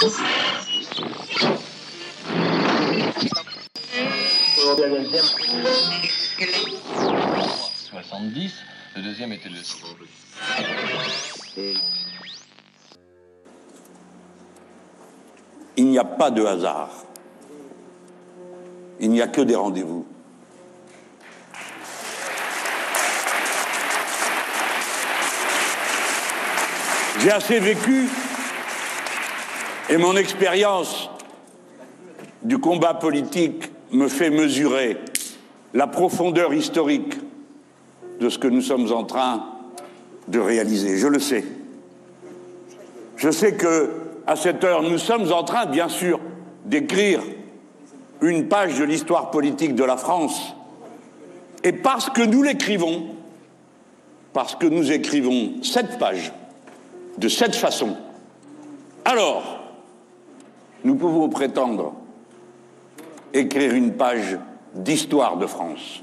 Le deuxième était le... Il n'y a pas de hasard. Il n'y a que des rendez-vous. J'ai assez vécu et mon expérience du combat politique me fait mesurer la profondeur historique de ce que nous sommes en train de réaliser. Je le sais. Je sais que, à cette heure, nous sommes en train, bien sûr, d'écrire une page de l'histoire politique de la France. Et parce que nous l'écrivons, parce que nous écrivons cette page, de cette façon, alors, nous pouvons prétendre écrire une page d'histoire de France.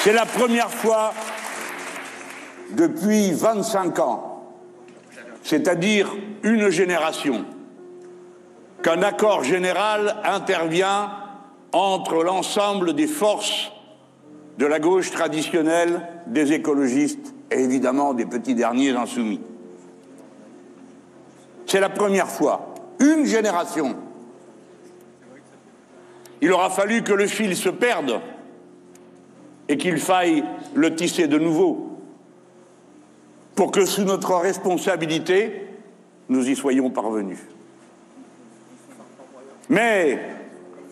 C'est la première fois depuis 25 ans, c'est-à-dire une génération, qu'un accord général intervient entre l'ensemble des forces de la gauche traditionnelle, des écologistes et évidemment des petits derniers insoumis. C'est la première fois, une génération. Il aura fallu que le fil se perde et qu'il faille le tisser de nouveau pour que, sous notre responsabilité, nous y soyons parvenus. Mais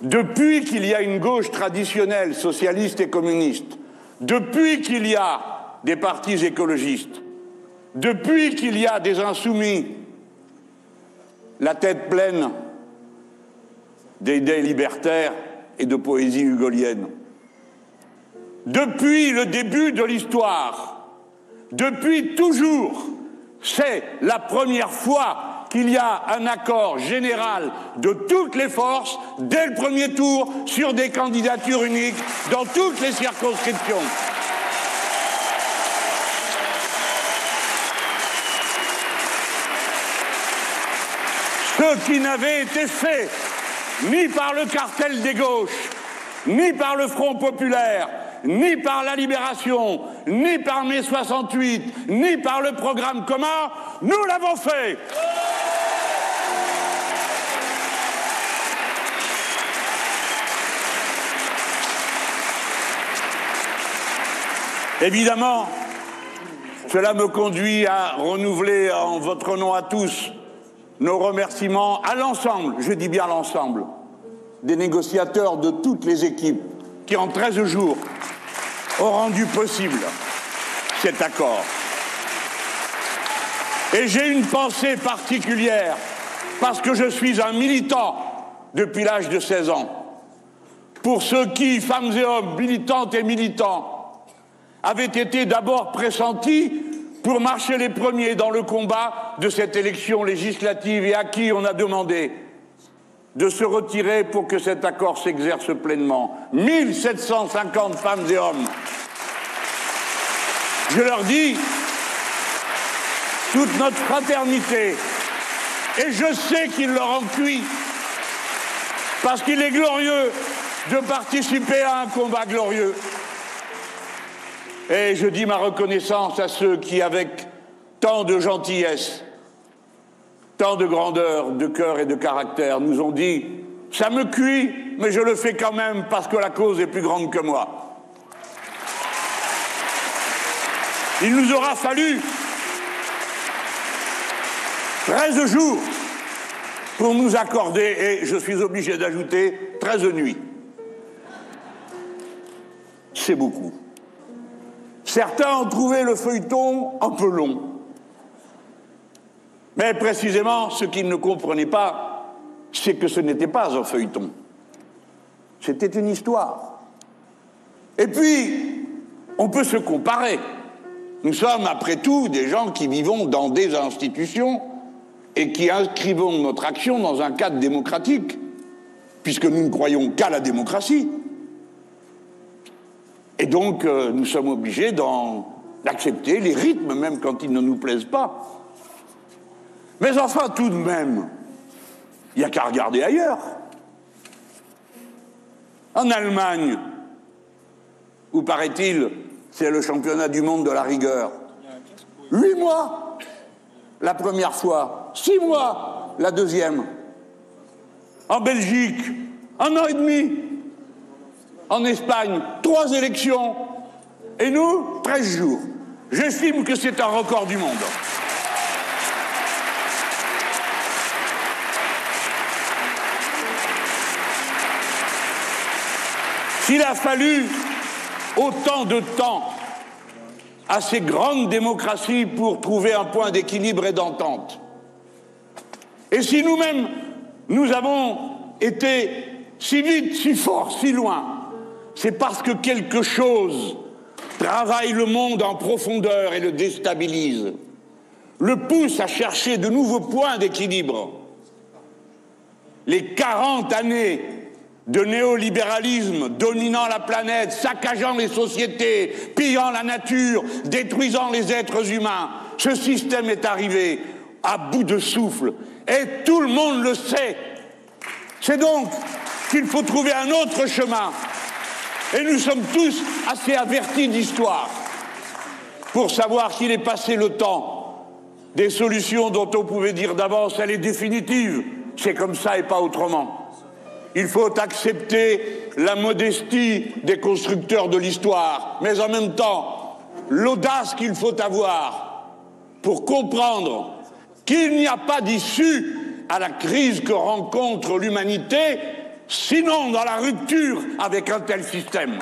depuis qu'il y a une gauche traditionnelle, socialiste et communiste, depuis qu'il y a des partis écologistes, depuis qu'il y a des insoumis, la tête pleine d'idées libertaires et de poésie hugolienne, depuis le début de l'histoire, depuis toujours, c'est la première fois qu'il y a un accord général de toutes les forces, dès le premier tour, sur des candidatures uniques dans toutes les circonscriptions. Ce qui n'avait été fait ni par le cartel des gauches, ni par le Front populaire, ni par la Libération, ni par mai 68, ni par le programme commun, nous l'avons fait. Évidemment, cela me conduit à renouveler en votre nom à tous nos remerciements à l'ensemble, je dis bien l'ensemble, des négociateurs de toutes les équipes qui, en 13 jours, ont rendu possible cet accord. Et j'ai une pensée particulière, parce que je suis un militant depuis l'âge de 16 ans, pour ceux qui, femmes et hommes, militantes et militants, avaient été d'abord pressentis pour marcher les premiers dans le combat de cette élection législative et à qui on a demandé de se retirer pour que cet accord s'exerce pleinement. 1750 femmes et hommes. Je leur dis toute notre fraternité, et je sais qu'il leur en cuit, parce qu'il est glorieux de participer à un combat glorieux. Et je dis ma reconnaissance à ceux qui, avec tant de gentillesse, tant de grandeur, de cœur et de caractère, nous ont dit « ça me cuit, mais je le fais quand même parce que la cause est plus grande que moi ». Il nous aura fallu 13 jours pour nous accorder, et je suis obligé d'ajouter 13 nuits. C'est beaucoup. Certains ont trouvé le feuilleton un peu long. Mais précisément, ce qu'ils ne comprenaient pas, c'est que ce n'était pas un feuilleton. C'était une histoire. Et puis, on peut se comparer. Nous sommes, après tout, des gens qui vivons dans des institutions et qui inscrivons notre action dans un cadre démocratique, puisque nous ne croyons qu'à la démocratie. Et donc, nous sommes obligés, dans d'accepter les rythmes, même quand ils ne nous plaisent pas. Mais enfin, tout de même, il n'y a qu'à regarder ailleurs. En Allemagne, où paraît-il, c'est le championnat du monde de la rigueur. 8 mois la première fois, 6 mois la deuxième. En Belgique, 1 an et demi. En Espagne, 3 élections. Et nous, 13 jours. J'estime que c'est un record du monde. S'il a fallu autant de temps à ces grandes démocraties pour trouver un point d'équilibre et d'entente, et si nous-mêmes, nous avons été si vite, si fort, si loin, c'est parce que quelque chose travaille le monde en profondeur et le déstabilise, le pousse à chercher de nouveaux points d'équilibre. Les 40 années de néolibéralisme dominant la planète, saccageant les sociétés, pillant la nature, détruisant les êtres humains, ce système est arrivé à bout de souffle et tout le monde le sait. C'est donc qu'il faut trouver un autre chemin. Et nous sommes tous assez avertis d'histoire pour savoir qu'il est passé le temps des solutions dont on pouvait dire d'avance elle est définitive, c'est comme ça et pas autrement. Il faut accepter la modestie des constructeurs de l'histoire, mais en même temps, l'audace qu'il faut avoir pour comprendre qu'il n'y a pas d'issue à la crise que rencontre l'humanité, sinon dans la rupture avec un tel système.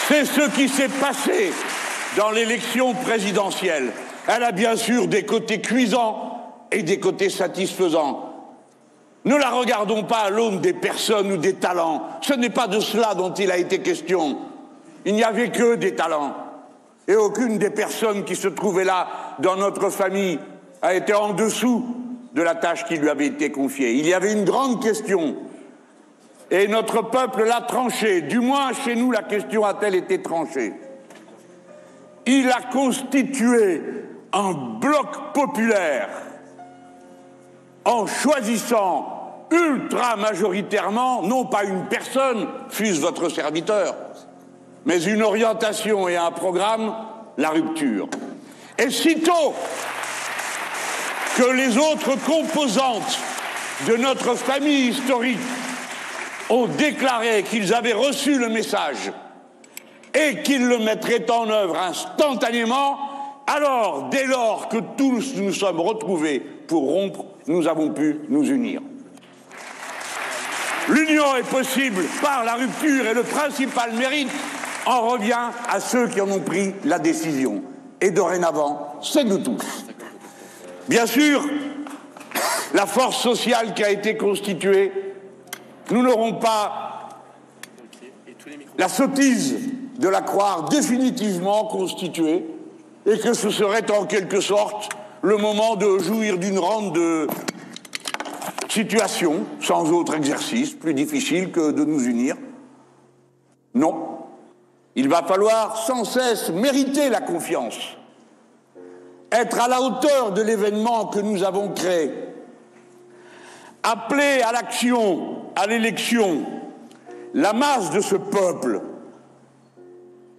C'est ce qui s'est passé dans l'élection présidentielle. Elle a bien sûr des côtés cuisants et des côtés satisfaisants. Ne la regardons pas à l'aune des personnes ou des talents. Ce n'est pas de cela dont il a été question. Il n'y avait que des talents. Et aucune des personnes qui se trouvaient là dans notre famille a été en dessous de la tâche qui lui avait été confiée. Il y avait une grande question. Et notre peuple l'a tranchée. Du moins, chez nous, la question a-t-elle été tranchée. Il a constitué un bloc populaire en choisissant ultra majoritairement, non pas une personne, fût-ce votre serviteur, mais une orientation et un programme, la rupture. Et sitôt que les autres composantes de notre famille historique ont déclaré qu'ils avaient reçu le message et qu'ils le mettraient en œuvre instantanément, alors, dès lors que tous nous sommes retrouvés pour rompre, nous avons pu nous unir. L'union est possible par la rupture et le principal mérite en revient à ceux qui en ont pris la décision. Et dorénavant, c'est nous tous. Bien sûr, la force sociale qui a été constituée, nous n'aurons pas la sottise de la croire définitivement constituée et que ce serait en quelque sorte le moment de jouir d'une rente de situation, sans autre exercice, plus difficile que de nous unir. Non. Il va falloir sans cesse mériter la confiance, être à la hauteur de l'événement que nous avons créé, appeler à l'action, à l'élection, la masse de ce peuple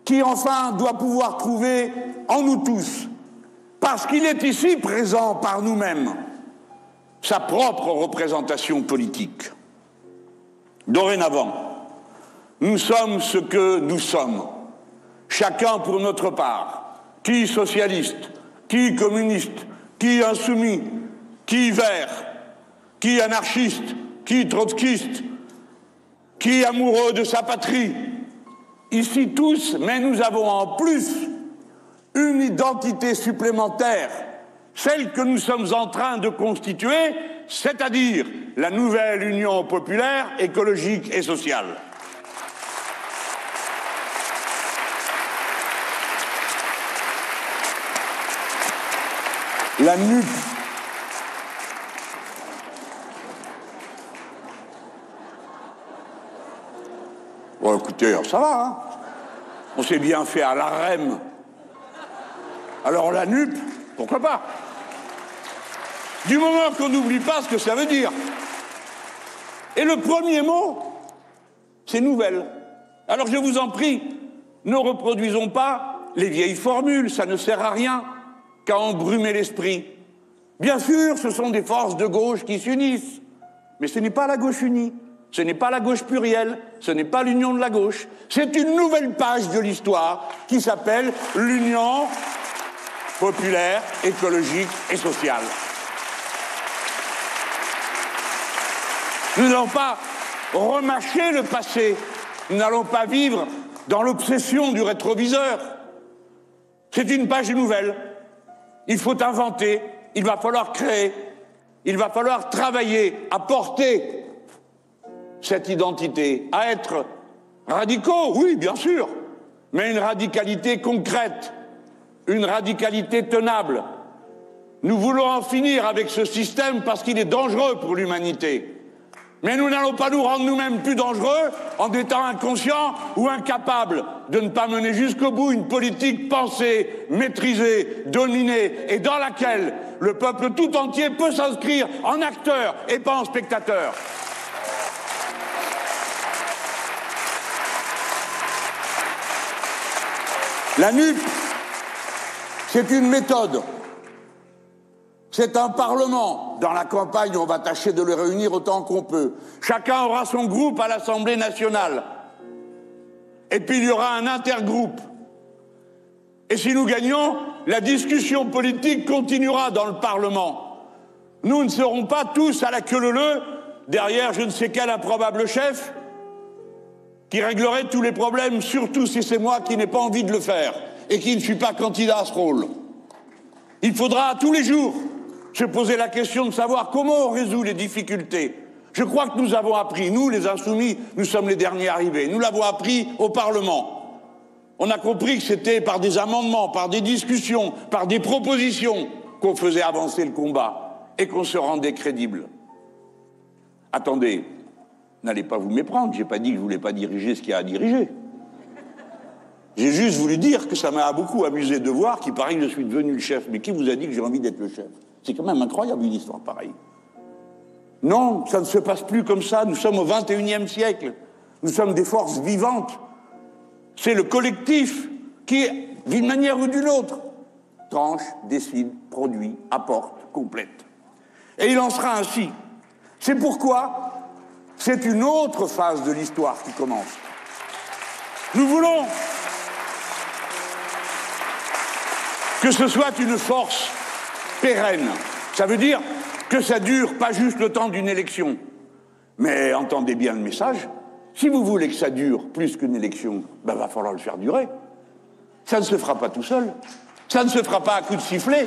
qui enfin doit pouvoir trouver en nous tous, parce qu'il est ici présent par nous-mêmes, sa propre représentation politique. Dorénavant, nous sommes ce que nous sommes, chacun pour notre part, qui socialiste, qui communiste, qui insoumis, qui vert, qui anarchiste, qui trotskiste, qui amoureux de sa patrie. Ici tous, mais nous avons en plus une identité supplémentaire, celle que nous sommes en train de constituer, c'est-à-dire la nouvelle Union populaire, écologique et sociale. La NUP Bon, écoutez, ça va, hein. On s'est bien fait à l'AREM. Alors la NUP, pourquoi pas? Du moment qu'on n'oublie pas ce que ça veut dire. Et le premier mot, c'est nouvelle. Alors je vous en prie, ne reproduisons pas les vieilles formules, ça ne sert à rien qu'à embrumer l'esprit. Bien sûr, ce sont des forces de gauche qui s'unissent, mais ce n'est pas la gauche unie, ce n'est pas la gauche plurielle, ce n'est pas l'union de la gauche. C'est une nouvelle page de l'histoire qui s'appelle l'Union populaire, écologique et sociale. Nous n'allons pas remâcher le passé, nous n'allons pas vivre dans l'obsession du rétroviseur. C'est une page nouvelle. Il faut inventer, il va falloir créer, il va falloir travailler à porter cette identité, à être radicaux, oui, bien sûr, mais une radicalité concrète, une radicalité tenable. Nous voulons en finir avec ce système parce qu'il est dangereux pour l'humanité. Mais nous n'allons pas nous rendre nous-mêmes plus dangereux en étant inconscients ou incapables de ne pas mener jusqu'au bout une politique pensée, maîtrisée, dominée et dans laquelle le peuple tout entier peut s'inscrire en acteur et pas en spectateur. La NUP, c'est une méthode. C'est un parlement. Dans la campagne, on va tâcher de le réunir autant qu'on peut. Chacun aura son groupe à l'Assemblée nationale. Et puis il y aura un intergroupe. Et si nous gagnons, la discussion politique continuera dans le Parlement. Nous ne serons pas tous à la queue leu-leu derrière je ne sais quel improbable chef qui réglerait tous les problèmes, surtout si c'est moi qui n'ai pas envie de le faire et qui ne suis pas candidat à ce rôle. Il faudra tous les jours se poser la question de savoir comment on résout les difficultés. Je crois que nous avons appris, nous les insoumis, nous sommes les derniers arrivés, nous l'avons appris au Parlement. On a compris que c'était par des amendements, par des discussions, par des propositions qu'on faisait avancer le combat et qu'on se rendait crédible. Attendez, n'allez pas vous méprendre, j'ai pas dit que je voulais pas diriger ce qu'il y a à diriger. J'ai juste voulu dire que ça m'a beaucoup amusé de voir qu'il paraît que je suis devenu le chef. Mais qui vous a dit que j'ai envie d'être le chef? C'est quand même incroyable une histoire pareille. Non, ça ne se passe plus comme ça. Nous sommes au XXIe siècle. Nous sommes des forces vivantes. C'est le collectif qui, d'une manière ou d'une autre, tranche, décide, produit, apporte, complète. Et il en sera ainsi. C'est pourquoi c'est une autre phase de l'histoire qui commence. Nous voulons que ce soit une force pérenne. Ça veut dire que ça dure pas juste le temps d'une élection. Mais entendez bien le message, si vous voulez que ça dure plus qu'une élection, ben va falloir le faire durer. Ça ne se fera pas tout seul. Ça ne se fera pas à coups de sifflet.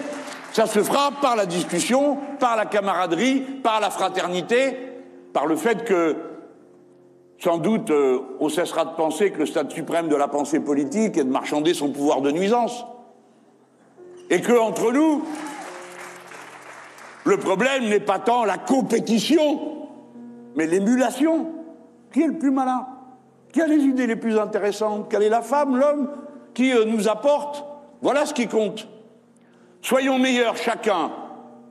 Ça se fera par la discussion, par la camaraderie, par la fraternité, par le fait que, sans doute, on cessera de penser que le stade suprême de la pensée politique est de marchander son pouvoir de nuisance. Et que, entre nous, le problème n'est pas tant la compétition, mais l'émulation. Qui est le plus malin? Qui a les idées les plus intéressantes? Quelle est la femme, l'homme qui nous apporte? Voilà ce qui compte. Soyons meilleurs chacun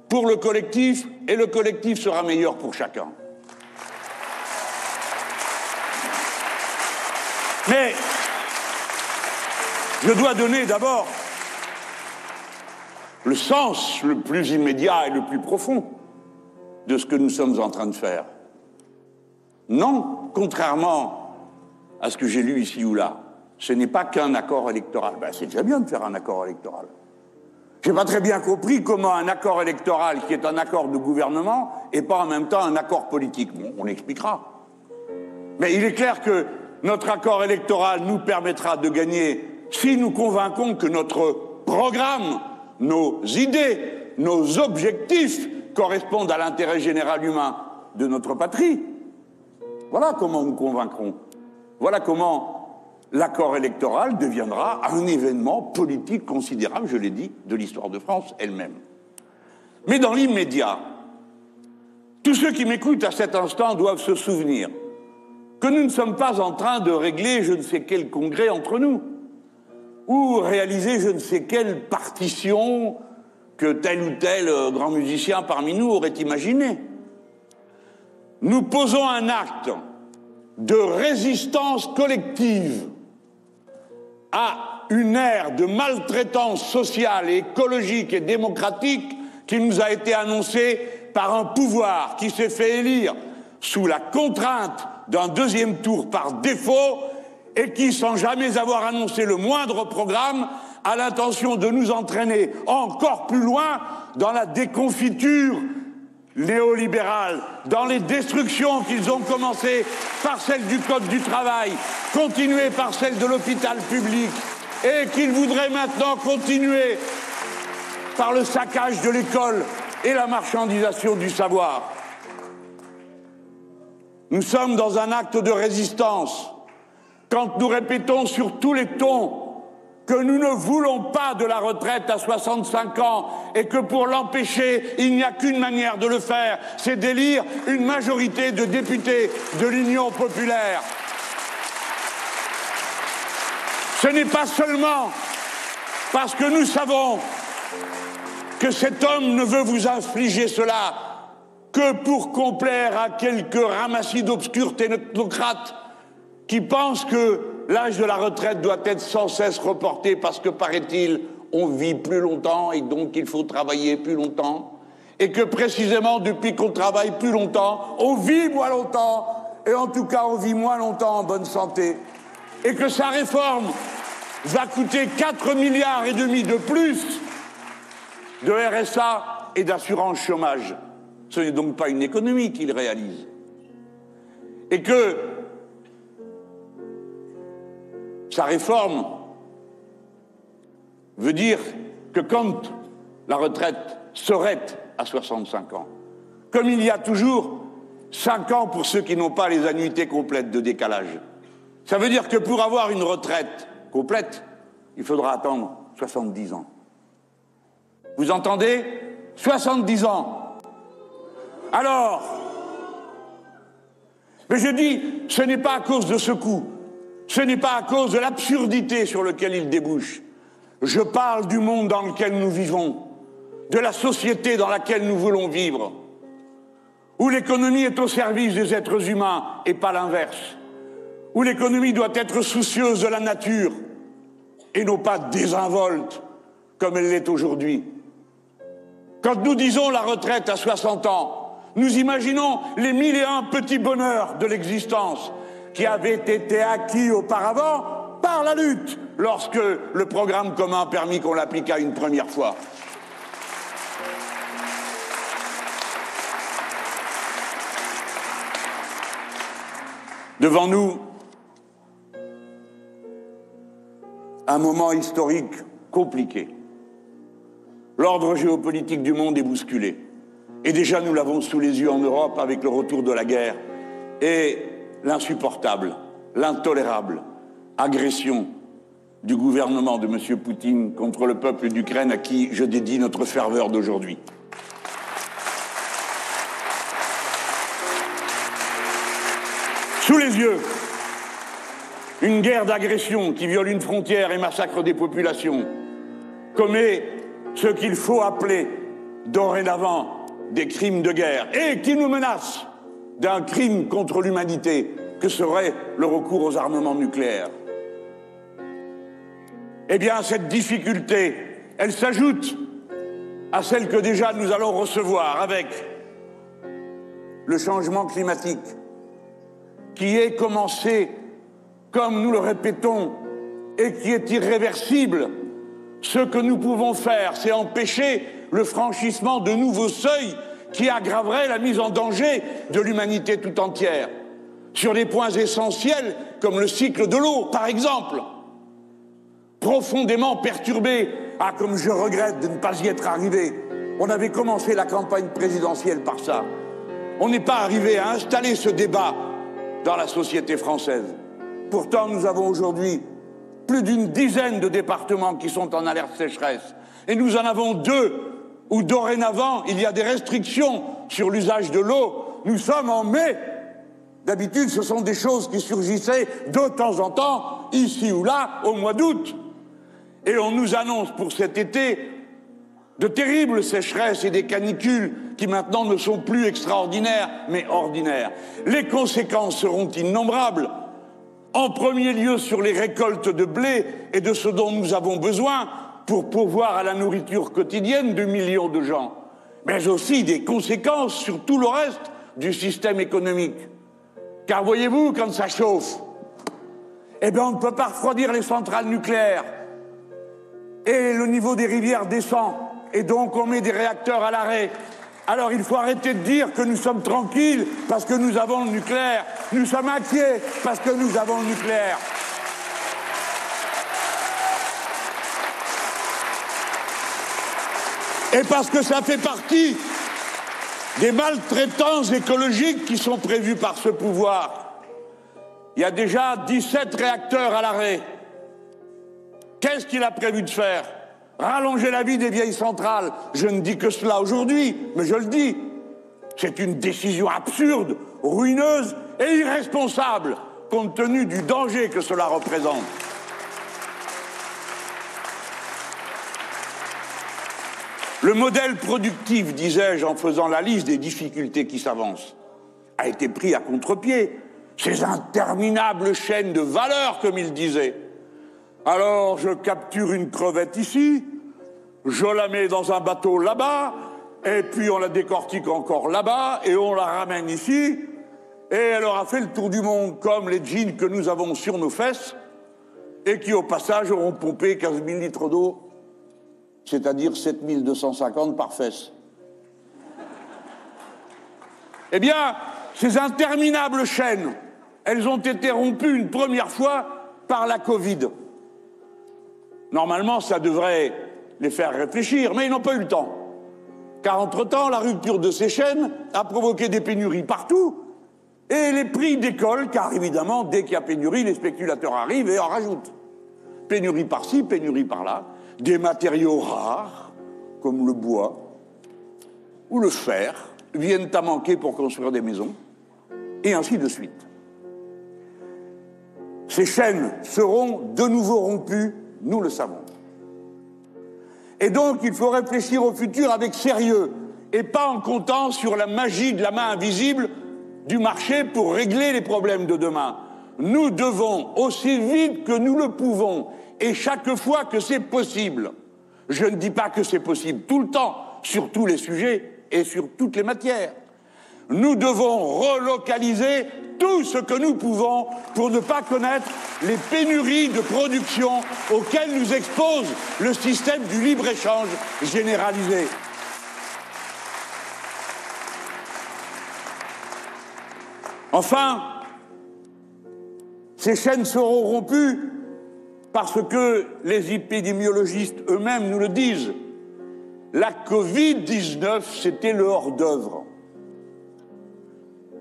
pour le collectif, et le collectif sera meilleur pour chacun. Mais je dois donner d'abord le sens le plus immédiat et le plus profond de ce que nous sommes en train de faire. Non, contrairement à ce que j'ai lu ici ou là, ce n'est pas qu'un accord électoral. Ben, c'est déjà bien de faire un accord électoral. J'ai pas très bien compris comment un accord électoral, qui est un accord de gouvernement, est pas en même temps un accord politique. Bon, on l'expliquera. Mais il est clair que notre accord électoral nous permettra de gagner si nous convainquons que notre programme, nos idées, nos objectifs correspondent à l'intérêt général humain de notre patrie. Voilà comment nous convaincrons. Voilà comment l'accord électoral deviendra un événement politique considérable, je l'ai dit, de l'histoire de France elle-même. Mais dans l'immédiat, tous ceux qui m'écoutent à cet instant doivent se souvenir que nous ne sommes pas en train de régler je ne sais quel congrès entre nous, ou réaliser je ne sais quelle partition que tel ou tel grand musicien parmi nous aurait imaginé. Nous posons un acte de résistance collective à une ère de maltraitance sociale et écologique et démocratique qui nous a été annoncée par un pouvoir qui s'est fait élire sous la contrainte d'un deuxième tour par défaut et qui, sans jamais avoir annoncé le moindre programme, a l'intention de nous entraîner encore plus loin dans la déconfiture néolibérale, dans les destructions qu'ils ont commencées par celle du Code du travail, continuées par celle de l'hôpital public, et qu'ils voudraient maintenant continuer par le saccage de l'école et la marchandisation du savoir. Nous sommes dans un acte de résistance quand nous répétons sur tous les tons que nous ne voulons pas de la retraite à 65 ans et que pour l'empêcher, il n'y a qu'une manière de le faire, c'est d'élire une majorité de députés de l'Union populaire. Ce n'est pas seulement parce que nous savons que cet homme ne veut vous infliger cela que pour complaire à quelques ramassis d'obscurs technocrates qui pensent que l'âge de la retraite doit être sans cesse reporté parce que, paraît-il, on vit plus longtemps et donc il faut travailler plus longtemps, et que précisément depuis qu'on travaille plus longtemps, on vit moins longtemps, et en tout cas on vit moins longtemps en bonne santé, et que sa réforme va coûter 4,5 milliards de plus de RSA et d'assurance chômage. Ce n'est donc pas une économie qu'il réalise. Et que sa réforme veut dire que quand la retraite serait à 65 ans, comme il y a toujours 5 ans pour ceux qui n'ont pas les annuités complètes de décalage, ça veut dire que pour avoir une retraite complète, il faudra attendre 70 ans. Vous entendez ? 70 ans. Alors, mais je dis, ce n'est pas à cause de ce coup. Ce n'est pas à cause de l'absurdité sur laquelle il débouche. Je parle du monde dans lequel nous vivons, de la société dans laquelle nous voulons vivre, où l'économie est au service des êtres humains et pas l'inverse, où l'économie doit être soucieuse de la nature et non pas désinvolte comme elle l'est aujourd'hui. Quand nous disons la retraite à 60 ans, nous imaginons les 1001 petits bonheurs de l'existence qui avaient été acquis auparavant par la lutte, lorsque le programme commun permit qu'on l'appliquât une première fois. Devant nous, un moment historique compliqué. L'ordre géopolitique du monde est bousculé. Et déjà, nous l'avons sous les yeux en Europe avec le retour de la guerre et l'insupportable, l'intolérable agression du gouvernement de M. Poutine contre le peuple d'Ukraine à qui je dédie notre ferveur d'aujourd'hui. Sous les yeux, une guerre d'agression qui viole une frontière et massacre des populations, commet ce qu'il faut appeler dorénavant des crimes de guerre et qui nous menace d'un crime contre l'humanité que serait le recours aux armements nucléaires. Eh bien, cette difficulté, elle s'ajoute à celle que déjà nous allons recevoir avec le changement climatique qui est commencé, comme nous le répétons, et qui est irréversible. Ce que nous pouvons faire, c'est empêcher le franchissement de nouveaux seuils qui aggraveraient la mise en danger de l'humanité tout entière. Sur des points essentiels, comme le cycle de l'eau, par exemple, profondément perturbé. Ah, comme je regrette de ne pas y être arrivé. On avait commencé la campagne présidentielle par ça. On n'est pas arrivé à installer ce débat dans la société française. Pourtant, nous avons aujourd'hui plus d'une dizaine de départements qui sont en alerte sécheresse. Et nous en avons 2 où dorénavant, il y a des restrictions sur l'usage de l'eau. Nous sommes en mai. D'habitude, ce sont des choses qui surgissaient de temps en temps, ici ou là, au mois d'août. Et on nous annonce pour cet été de terribles sécheresses et des canicules qui maintenant ne sont plus extraordinaires, mais ordinaires. Les conséquences seront innombrables. En premier lieu sur les récoltes de blé et de ce dont nous avons besoin pour pourvoir à la nourriture quotidienne de millions de gens, mais aussi des conséquences sur tout le reste du système économique. Car voyez-vous, quand ça chauffe, eh bien on ne peut pas refroidir les centrales nucléaires. Et le niveau des rivières descend, et donc on met des réacteurs à l'arrêt. Alors il faut arrêter de dire que nous sommes tranquilles parce que nous avons le nucléaire. Nous sommes inquiets parce que nous avons le nucléaire. Et parce que ça fait partie des maltraitances écologiques qui sont prévues par ce pouvoir. Il y a déjà 17 réacteurs à l'arrêt. Qu'est-ce qu'il a prévu de faire? Rallonger la vie des vieilles centrales. Je ne dis que cela aujourd'hui, mais je le dis. C'est une décision absurde, ruineuse et irresponsable, compte tenu du danger que cela représente. Le modèle productif, disais-je en faisant la liste des difficultés qui s'avancent, a été pris à contre-pied. Ces interminables chaînes de valeur, comme il disait. Alors, je capture une crevette ici, je la mets dans un bateau là-bas, et puis on la décortique encore là-bas, et on la ramène ici, et elle aura fait le tour du monde, comme les jeans que nous avons sur nos fesses, et qui, au passage, auront pompé 15 000 litres d'eau, c'est-à-dire 7 250 par fesse. Eh bien, ces interminables chaînes, elles ont été rompues une première fois par la Covid. Normalement, ça devrait les faire réfléchir, mais ils n'ont pas eu le temps. Car entre-temps, la rupture de ces chaînes a provoqué des pénuries partout, et les prix décollent, car évidemment, dès qu'il y a pénurie, les spéculateurs arrivent et en rajoutent. Pénurie par-ci, pénurie par-là, des matériaux rares, comme le bois ou le fer, viennent à manquer pour construire des maisons, et ainsi de suite. Ces chaînes seront de nouveau rompues, nous le savons. Et donc, il faut réfléchir au futur avec sérieux, et pas en comptant sur la magie de la main invisible du marché pour régler les problèmes de demain. Nous devons, aussi vite que nous le pouvons, et chaque fois que c'est possible, je ne dis pas que c'est possible tout le temps, sur tous les sujets et sur toutes les matières, nous devons relocaliser tout ce que nous pouvons pour ne pas connaître les pénuries de production auxquelles nous expose le système du libre-échange généralisé. Enfin, ces chaînes seront rompues parce que les épidémiologistes eux-mêmes nous le disent. La Covid-19, c'était le hors-d'œuvre.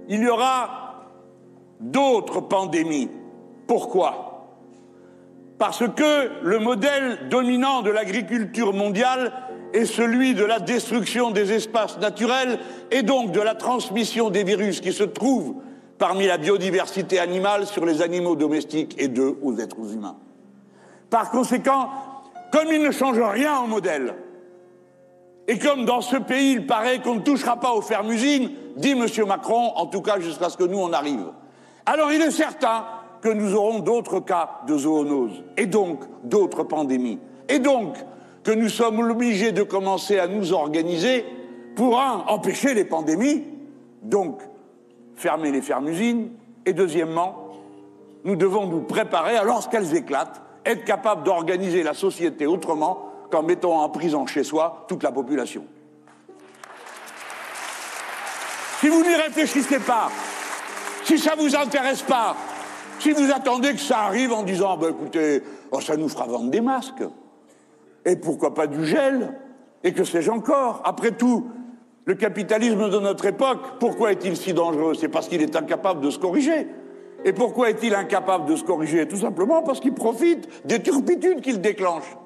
Il y aura d'autres pandémies. Pourquoi? Parce que le modèle dominant de l'agriculture mondiale est celui de la destruction des espaces naturels et donc de la transmission des virus qui se trouvent parmi la biodiversité animale sur les animaux domestiques et d'eux aux êtres humains. Par conséquent, comme il ne change rien au modèle, et comme dans ce pays, il paraît qu'on ne touchera pas aux fermes-usines, dit M. Macron, en tout cas jusqu'à ce que nous on arrive, alors il est certain que nous aurons d'autres cas de zoonose, et donc d'autres pandémies, et donc que nous sommes obligés de commencer à nous organiser pour, un, empêcher les pandémies, donc fermer les fermes-usines, et deuxièmement, nous devons nous préparer à, lorsqu'elles éclatent, être capables d'organiser la société autrement qu'en mettant en prison chez soi toute la population. Si vous n'y réfléchissez pas, si ça ne vous intéresse pas, si vous attendez que ça arrive en disant bah, « écoutez, oh, ça nous fera vendre des masques, et pourquoi pas du gel, et que sais-je encore. Après tout, le capitalisme de notre époque, pourquoi est-il si dangereux? C'est parce qu'il est incapable de se corriger. Et pourquoi est-il incapable de se corriger? Tout simplement parce qu'il profite des turpitudes qu'il déclenche.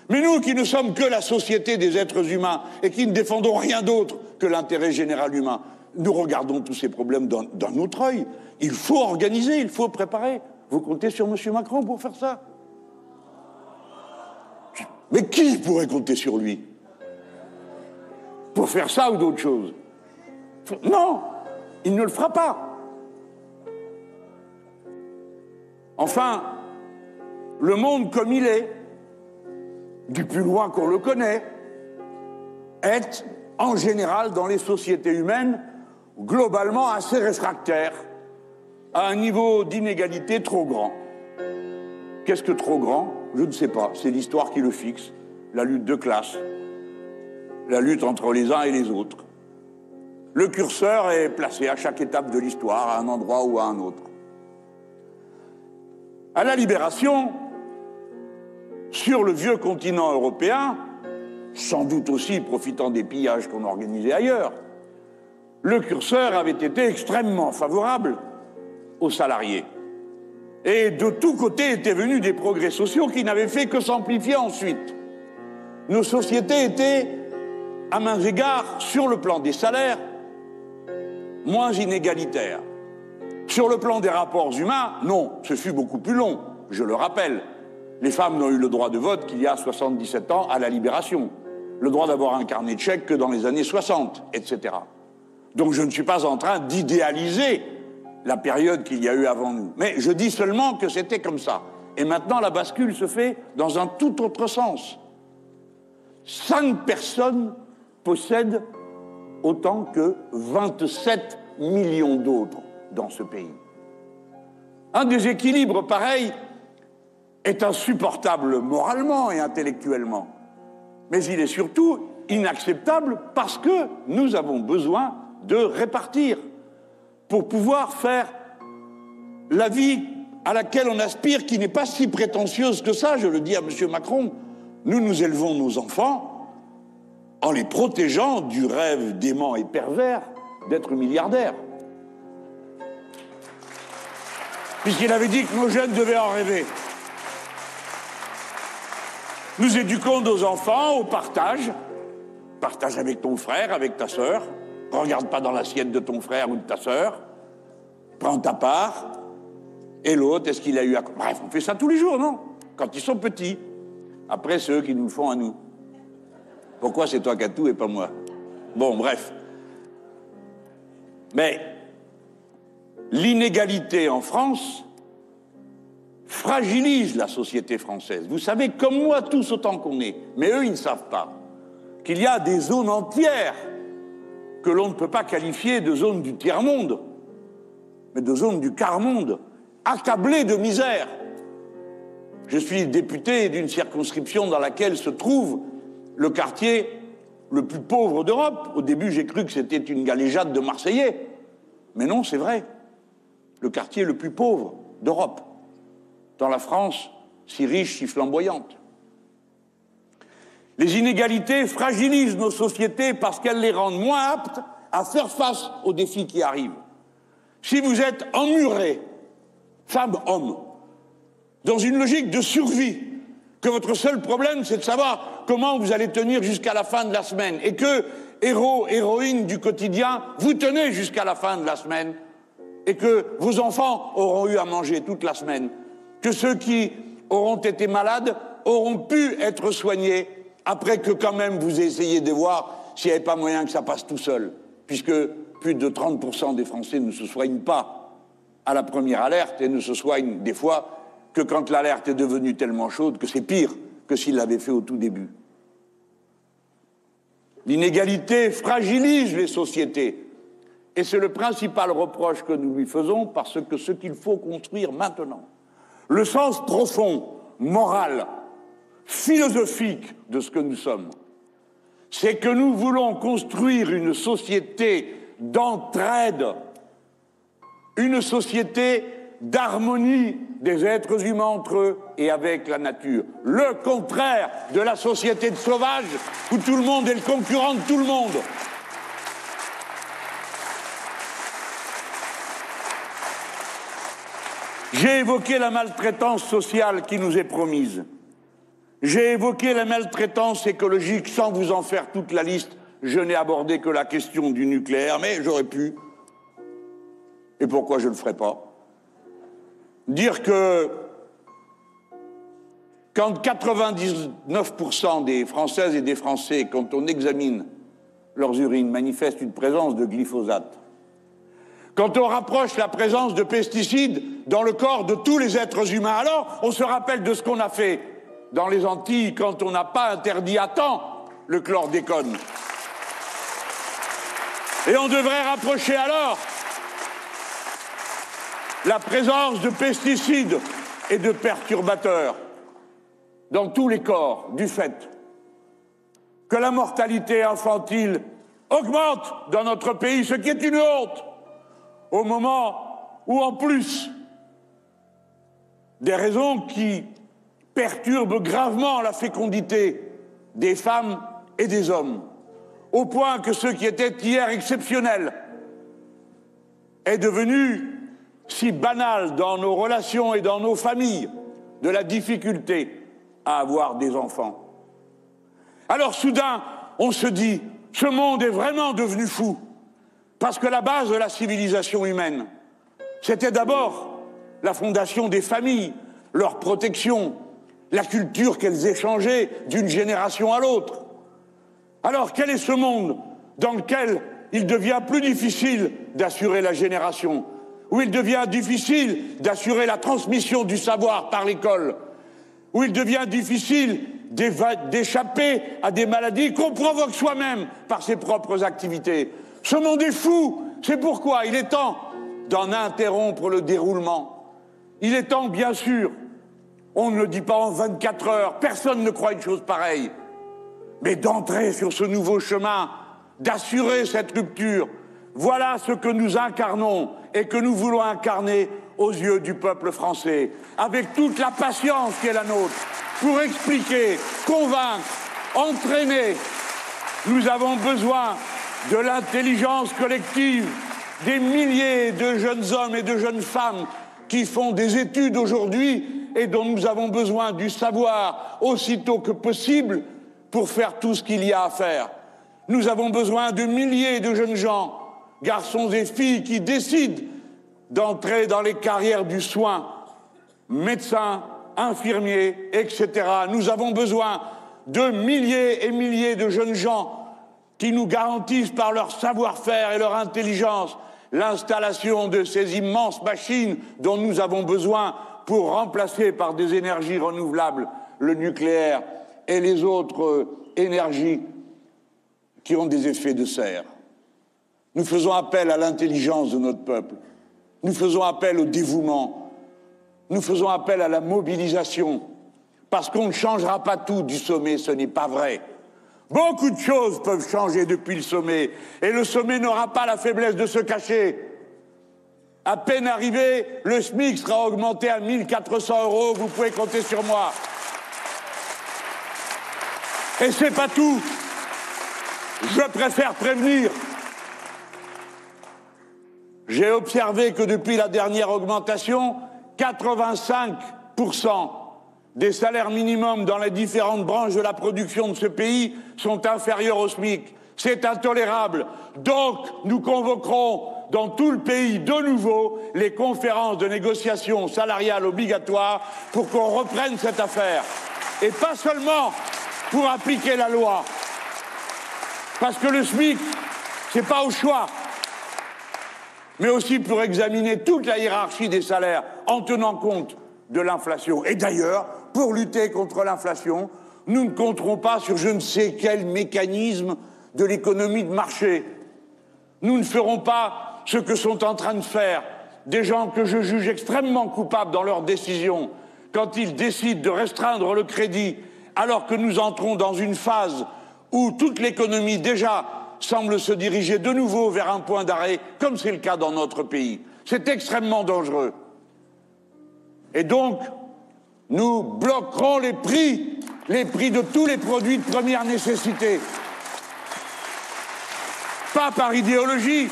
Mais nous, qui ne sommes que la société des êtres humains et qui ne défendons rien d'autre que l'intérêt général humain, nous regardons tous ces problèmes d'un autre œil. Il faut organiser, il faut préparer. Vous comptez sur M. Macron pour faire ça? Mais qui pourrait compter sur lui pour faire ça ou d'autres choses? Non, il ne le fera pas. Enfin, le monde comme il est, du plus loin qu'on le connaît, est en général dans les sociétés humaines globalement assez réfractaire à un niveau d'inégalité trop grand. Qu'est-ce que trop grand? Je ne sais pas, c'est l'histoire qui le fixe, la lutte de classe, la lutte entre les uns et les autres. Le curseur est placé à chaque étape de l'histoire, à un endroit ou à un autre. À la Libération, sur le vieux continent européen, sans doute aussi profitant des pillages qu'on organisait ailleurs, le curseur avait été extrêmement favorable aux salariés. Et de tous côtés étaient venus des progrès sociaux qui n'avaient fait que s'amplifier ensuite. Nos sociétés étaient, à mains égards, sur le plan des salaires, moins inégalitaires. Sur le plan des rapports humains, non, ce fut beaucoup plus long, je le rappelle. Les femmes n'ont eu le droit de vote qu'il y a 77 ans à la Libération, le droit d'avoir un carnet de chèques que dans les années 60, etc. Donc je ne suis pas en train d'idéaliser la période qu'il y a eu avant nous. Mais je dis seulement que c'était comme ça. Et maintenant, la bascule se fait dans un tout autre sens. 5 personnes possèdent autant que 27 millions d'autres dans ce pays. Un déséquilibre pareil est insupportable moralement et intellectuellement. Mais il est surtout inacceptable parce que nous avons besoin de répartir pour pouvoir faire la vie à laquelle on aspire, qui n'est pas si prétentieuse que ça, je le dis à M. Macron. Nous élevons nos enfants en les protégeant du rêve dément et pervers d'être milliardaires. Puisqu'il avait dit que nos jeunes devaient en rêver. Nous éduquons nos enfants au partage. Partage avec ton frère, avec ta sœur. Regarde pas dans l'assiette de ton frère ou de ta sœur. Prends ta part. Et l'autre, est-ce qu'il a eu à... Bref, on fait ça tous les jours, non? Quand ils sont petits. Après, c'est eux qui nous le font à nous. Pourquoi c'est toi qui as tout et pas moi? Bon, bref. Mais l'inégalité en France fragilise la société française. Vous savez, comme moi, tous autant qu'on est, mais eux, ils ne savent pas, qu'il y a des zones entières que l'on ne peut pas qualifier de zones du tiers-monde, mais de zones du quart-monde, accablées de misère. Je suis député d'une circonscription dans laquelle se trouve le quartier le plus pauvre d'Europe. Au début, j'ai cru que c'était une galéjade de Marseillais. Mais non, c'est vrai. Le quartier le plus pauvre d'Europe. Dans la France, si riche, si flamboyante. Les inégalités fragilisent nos sociétés parce qu'elles les rendent moins aptes à faire face aux défis qui arrivent. Si vous êtes emmuré, femme, homme, dans une logique de survie, que votre seul problème, c'est de savoir comment vous allez tenir jusqu'à la fin de la semaine, et que, héros, héroïnes du quotidien, vous tenez jusqu'à la fin de la semaine, et que vos enfants auront eu à manger toute la semaine, que ceux qui auront été malades auront pu être soignés, après que quand même vous essayez de voir s'il n'y avait pas moyen que ça passe tout seul, puisque plus de 30% des Français ne se soignent pas à la première alerte et ne se soignent des fois que quand l'alerte est devenue tellement chaude que c'est pire que s'il l'avait fait au tout début. L'inégalité fragilise les sociétés et c'est le principal reproche que nous lui faisons, parce que ce qu'il faut construire maintenant, le sens profond, moral, philosophique de ce que nous sommes, c'est que nous voulons construire une société d'entraide, une société d'harmonie des êtres humains entre eux et avec la nature. Le contraire de la société de sauvages où tout le monde est le concurrent de tout le monde. J'ai évoqué la maltraitance sociale qui nous est promise. J'ai évoqué la maltraitance écologique sans vous en faire toute la liste je n'ai abordé que la question du nucléaire, mais j'aurais pu. Et pourquoi je ne le ferais pas? Dire que quand 99% des Françaises et des Français, quand on examine leurs urines, manifestent une présence de glyphosate, quand on rapproche la présence de pesticides dans le corps de tous les êtres humains, alors on se rappelle de ce qu'on a fait dans les Antilles quand on n'a pas interdit à temps le chlordécone. Et on devrait rapprocher alors la présence de pesticides et de perturbateurs dans tous les corps du fait que la mortalité infantile augmente dans notre pays, ce qui est une honte, au moment où, en plus, des raisons qui perturbent gravement la fécondité des femmes et des hommes, au point que ce qui était hier exceptionnel est devenu si banal dans nos relations et dans nos familles, de la difficulté à avoir des enfants. Alors soudain, on se dit, ce monde est vraiment devenu fou, parce que la base de la civilisation humaine, c'était d'abord la fondation des familles, leur protection, la culture qu'elles échangeaient d'une génération à l'autre. Alors quel est ce monde dans lequel il devient plus difficile d'assurer la génération, où il devient difficile d'assurer la transmission du savoir par l'école, où il devient difficile d'échapper à des maladies qu'on provoque soi-même par ses propres activités. Ce monde est fou, c'est pourquoi il est temps d'en interrompre le déroulement. Il est temps, bien sûr, on ne le dit pas en 24 heures, personne ne croit une chose pareille, mais d'entrer sur ce nouveau chemin, d'assurer cette rupture. Voilà ce que nous incarnons et que nous voulons incarner aux yeux du peuple français, avec toute la patience qui est la nôtre, pour expliquer, convaincre, entraîner. Nous avons besoin de l'intelligence collective des milliers de jeunes hommes et de jeunes femmes qui font des études aujourd'hui et dont nous avons besoin du savoir aussitôt que possible pour faire tout ce qu'il y a à faire. Nous avons besoin de milliers de jeunes gens, garçons et filles, qui décident d'entrer dans les carrières du soin, médecins, infirmiers, etc. Nous avons besoin de milliers et milliers de jeunes gens qui nous garantissent par leur savoir-faire et leur intelligence l'installation de ces immenses machines dont nous avons besoin pour remplacer par des énergies renouvelables le nucléaire et les autres énergies qui ont des effets de serre. Nous faisons appel à l'intelligence de notre peuple. Nous faisons appel au dévouement. Nous faisons appel à la mobilisation. Parce qu'on ne changera pas tout du sommet, ce n'est pas vrai. Beaucoup de choses peuvent changer depuis le sommet. Et le sommet n'aura pas la faiblesse de se cacher. À peine arrivé, le SMIC sera augmenté à 1 400 €. Vous pouvez compter sur moi. Et c'est pas tout. Je préfère prévenir. J'ai observé que depuis la dernière augmentation, 85% des salaires minimums dans les différentes branches de la production de ce pays sont inférieurs au SMIC. C'est intolérable. Donc, nous convoquerons dans tout le pays de nouveau les conférences de négociation salariale obligatoires pour qu'on reprenne cette affaire. Et pas seulement pour appliquer la loi. Parce que le SMIC, c'est pas au choix. Mais aussi pour examiner toute la hiérarchie des salaires en tenant compte de l'inflation. Et d'ailleurs, pour lutter contre l'inflation, nous ne compterons pas sur je ne sais quel mécanisme de l'économie de marché. Nous ne ferons pas ce que sont en train de faire des gens que je juge extrêmement coupables dans leurs décisions quand ils décident de restreindre le crédit alors que nous entrons dans une phase où toute l'économie déjà semble se diriger de nouveau vers un point d'arrêt, comme c'est le cas dans notre pays. C'est extrêmement dangereux. Et donc, nous bloquerons les prix de tous les produits de première nécessité. Pas par idéologie,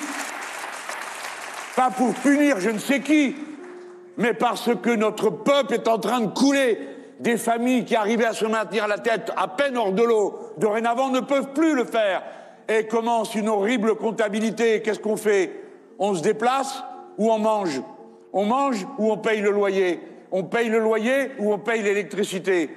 pas pour punir je ne sais qui, mais parce que notre peuple est en train de couler. Des familles qui arrivaient à se maintenir la tête à peine hors de l'eau, dorénavant ne peuvent plus le faire. et commence une horrible comptabilité. Qu'est-ce qu'on fait? On se déplace ou on mange? On mange ou on paye le loyer? On paye le loyer ou on paye l'électricité?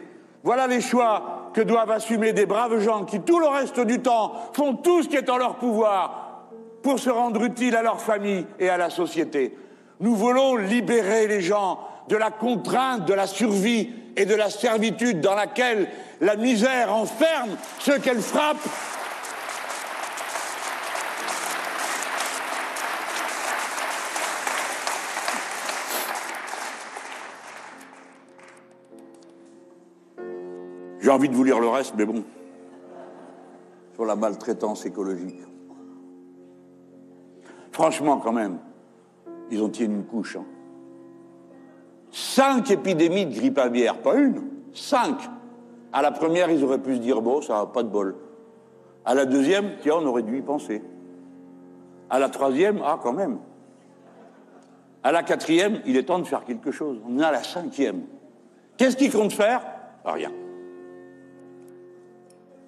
Voilà les choix que doivent assumer des braves gens qui, tout le reste du temps, font tout ce qui est en leur pouvoir pour se rendre utiles à leur famille et à la société. Nous voulons libérer les gens de la contrainte, de la survie et de la servitude dans laquelle la misère enferme ceux qu'elle frappe. J'ai envie de vous lire le reste, mais bon. Sur la maltraitance écologique. Franchement, quand même, ils en tiennent une couche. 5 épidémies de grippe aviaire, pas une, 5. À la première, ils auraient pu se dire, bon, ça n'a pas de bol. À la deuxième, tiens, on aurait dû y penser. À la troisième, ah, quand même. À la quatrième, il est temps de faire quelque chose. On est à la 5e. Qu'est-ce qu'ils comptent faire? Rien.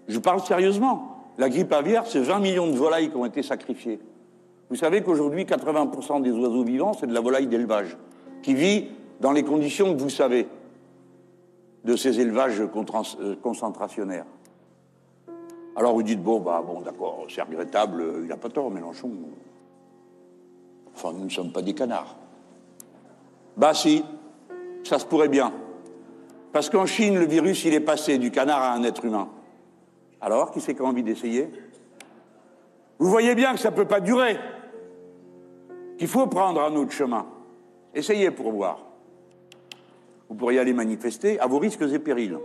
Je parle sérieusement. La grippe aviaire, c'est 20 millions de volailles qui ont été sacrifiées. Vous savez qu'aujourd'hui, 80% des oiseaux vivants, c'est de la volaille d'élevage, qui vit dans les conditions que vous savez, de ces élevages concentrationnaires. Alors vous dites, bon, d'accord, c'est regrettable, il n'a pas tort, Mélenchon. Enfin, nous ne sommes pas des canards. Bah si, ça se pourrait bien. Parce qu'en Chine, le virus, il est passé du canard à un être humain. Alors, qui c'est qui a envie d'essayer? Vous voyez bien que ça ne peut pas durer, qu'il faut prendre un autre chemin. Essayez pour voir. Vous pourriez aller manifester à vos risques et périls.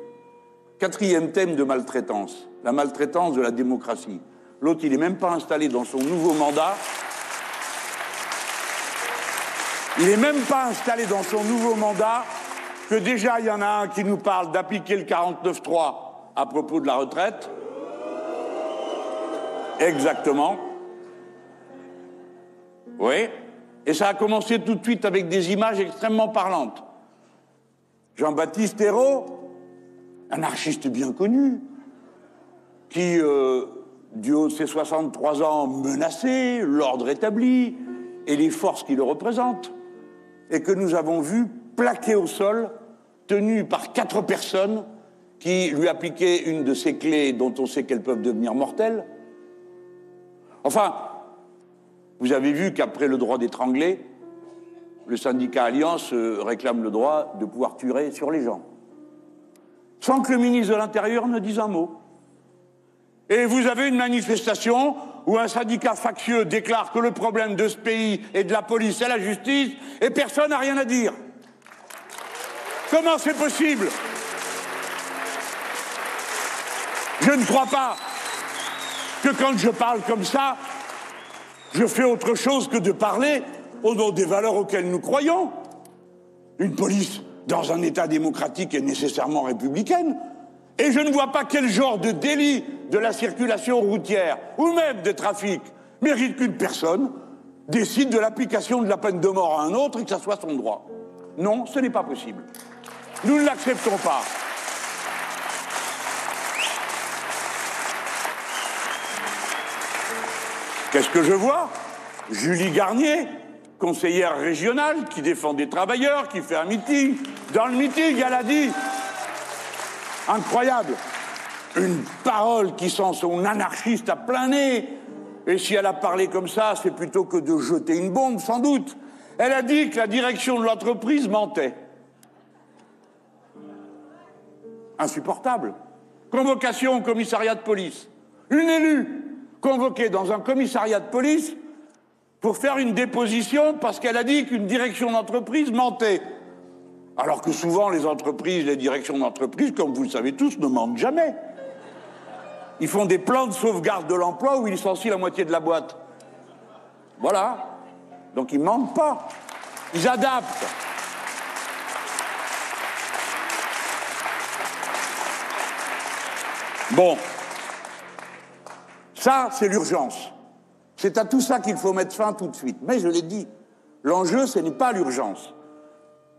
4e thème de maltraitance, la maltraitance de la démocratie. L'autre, il n'est même pas installé dans son nouveau mandat. Il n'est même pas installé dans son nouveau mandat que déjà, il y en a un qui nous parle d'appliquer le 49.3 à propos de la retraite. Exactement. Oui. Et ça a commencé tout de suite avec des images extrêmement parlantes. Jean-Baptiste Ayrault, anarchiste bien connu, qui, du haut de ses 63 ans, menaçait l'ordre établi et les forces qui le représentent, et que nous avons vu plaqué au sol, tenu par 4 personnes qui lui appliquaient une de ces clés dont on sait qu'elles peuvent devenir mortelles. Enfin, vous avez vu qu'après le droit d'étrangler, le syndicat Alliance réclame le droit de pouvoir tirer sur les gens, sans que le ministre de l'Intérieur ne dise un mot. Et vous avez une manifestation où un syndicat factieux déclare que le problème de ce pays et de la police, c'est la justice, et personne n'a rien à dire. Comment c'est possible? Je ne crois pas que quand je parle comme ça, je fais autre chose que de parler au nom des valeurs auxquelles nous croyons. Une police dans un État démocratique est nécessairement républicaine. Et je ne vois pas quel genre de délit de la circulation routière ou même de trafic mérite qu'une personne décide de l'application de la peine de mort à un autre et que ça soit son droit. Non, ce n'est pas possible. Nous ne l'acceptons pas. Qu'est-ce que je vois? Julie Garnier, conseillère régionale, qui défend des travailleurs, qui fait un meeting. Dans le meeting, elle a dit, incroyable, une parole qui sent son anarchiste à plein nez. Et si elle a parlé comme ça, c'est plutôt que de jeter une bombe, sans doute. Elle a dit que la direction de l'entreprise mentait. Insupportable. Convocation au commissariat de police. Une élue convoquée dans un commissariat de police pour faire une déposition parce qu'elle a dit qu'une direction d'entreprise mentait. Alors que souvent, les entreprises, les directions d'entreprise, comme vous le savez tous, ne mentent jamais. Ils font des plans de sauvegarde de l'emploi où ils licencient la moitié de la boîte. Voilà. Donc ils ne mentent pas. Ils adaptent. Bon. Ça, c'est l'urgence. C'est à tout ça qu'il faut mettre fin tout de suite. Mais je l'ai dit, l'enjeu, ce n'est pas l'urgence.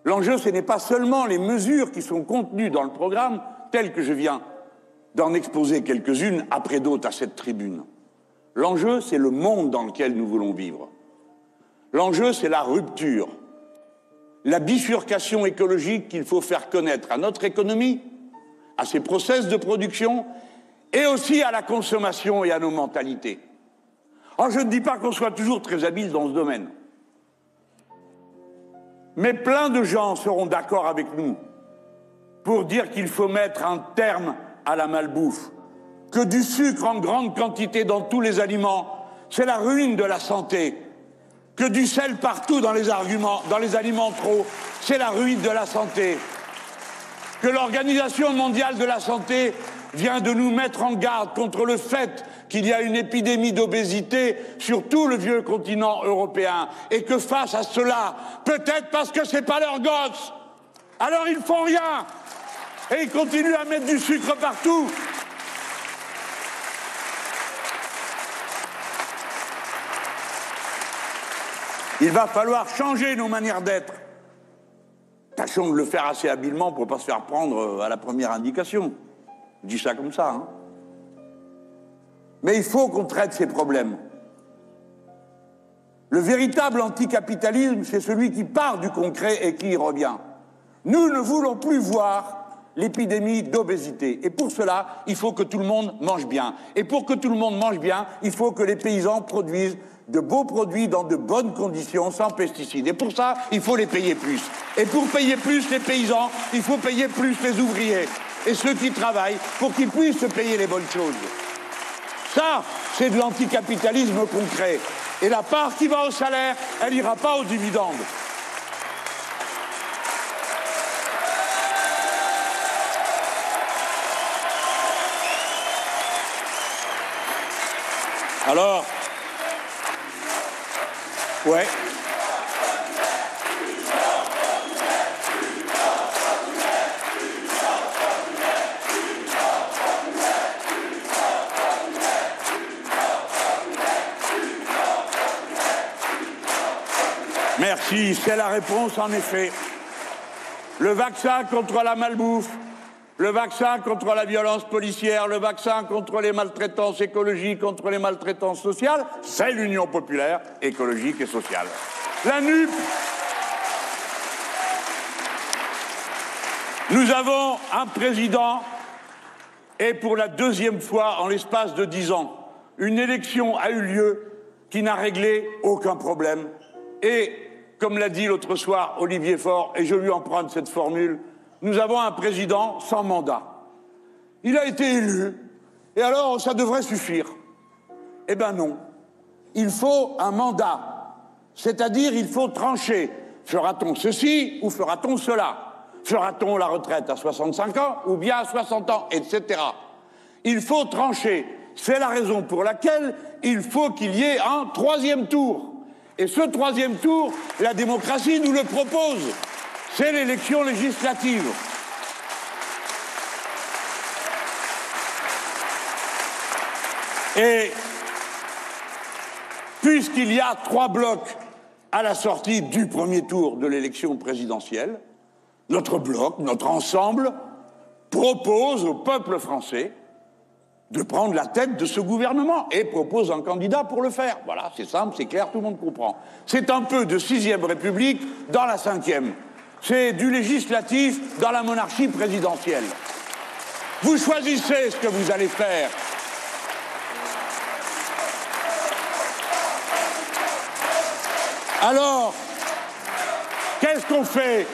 L'enjeu, ce n'est pas seulement les mesures qui sont contenues dans le programme, telles que je viens d'en exposer quelques-unes après d'autres à cette tribune. L'enjeu, c'est le monde dans lequel nous voulons vivre. L'enjeu, c'est la rupture, la bifurcation écologique qu'il faut faire connaître à notre économie, à ses process de production et aussi à la consommation et à nos mentalités. Alors, je ne dis pas qu'on soit toujours très habile dans ce domaine, mais plein de gens seront d'accord avec nous pour dire qu'il faut mettre un terme à la malbouffe, que du sucre en grande quantité dans tous les aliments, c'est la ruine de la santé, que du sel partout dans les aliments trop, c'est la ruine de la santé, que l'Organisation mondiale de la santé vient de nous mettre en garde contre le fait qu'il y a une épidémie d'obésité sur tout le vieux continent européen et que face à cela, peut-être parce que c'est pas leurs gosses, alors ils font rien et ils continuent à mettre du sucre partout. Il va falloir changer nos manières d'être. Tâchons de le faire assez habilement pour ne pas se faire prendre à la première indication. Je dis ça comme ça, hein. Mais il faut qu'on traite ces problèmes. Le véritable anticapitalisme, c'est celui qui part du concret et qui y revient. Nous ne voulons plus voir l'épidémie d'obésité. Et pour cela, il faut que tout le monde mange bien. Et pour que tout le monde mange bien, il faut que les paysans produisent de beaux produits dans de bonnes conditions, sans pesticides. Et pour ça, il faut les payer plus. Et pour payer plus les paysans, il faut payer plus les ouvriers et ceux qui travaillent pour qu'ils puissent se payer les bonnes choses. Ça, c'est de l'anticapitalisme concret. Et la part qui va au salaire, elle n'ira pas aux dividendes. Alors, ouais. Merci, c'est la réponse en effet. Le vaccin contre la malbouffe, le vaccin contre la violence policière, le vaccin contre les maltraitances écologiques, contre les maltraitances sociales, c'est l'Union populaire écologique et sociale. La NUP. Nous avons un président et pour la deuxième fois en l'espace de 10 ans, une élection a eu lieu qui n'a réglé aucun problème. Et comme l'a dit l'autre soir Olivier Faure, et je lui emprunte cette formule, nous avons un président sans mandat. Il a été élu, et alors ça devrait suffire. Eh bien non. Il faut un mandat. C'est-à-dire, il faut trancher. Fera-t-on ceci ou fera-t-on cela? Fera-t-on la retraite à 65 ans ou bien à 60 ans, etc. Il faut trancher. C'est la raison pour laquelle il faut qu'il y ait un troisième tour. Et ce troisième tour, la démocratie nous le propose. C'est l'élection législative. Et puisqu'il y a 3 blocs à la sortie du premier tour de l'élection présidentielle, notre bloc, notre ensemble, propose au peuple français de prendre la tête de ce gouvernement et propose un candidat pour le faire. Voilà, c'est simple, c'est clair, tout le monde comprend. C'est un peu de 6e République dans la 5e. C'est du législatif dans la monarchie présidentielle. Vous choisissez ce que vous allez faire. Alors, qu'est-ce qu'on fait?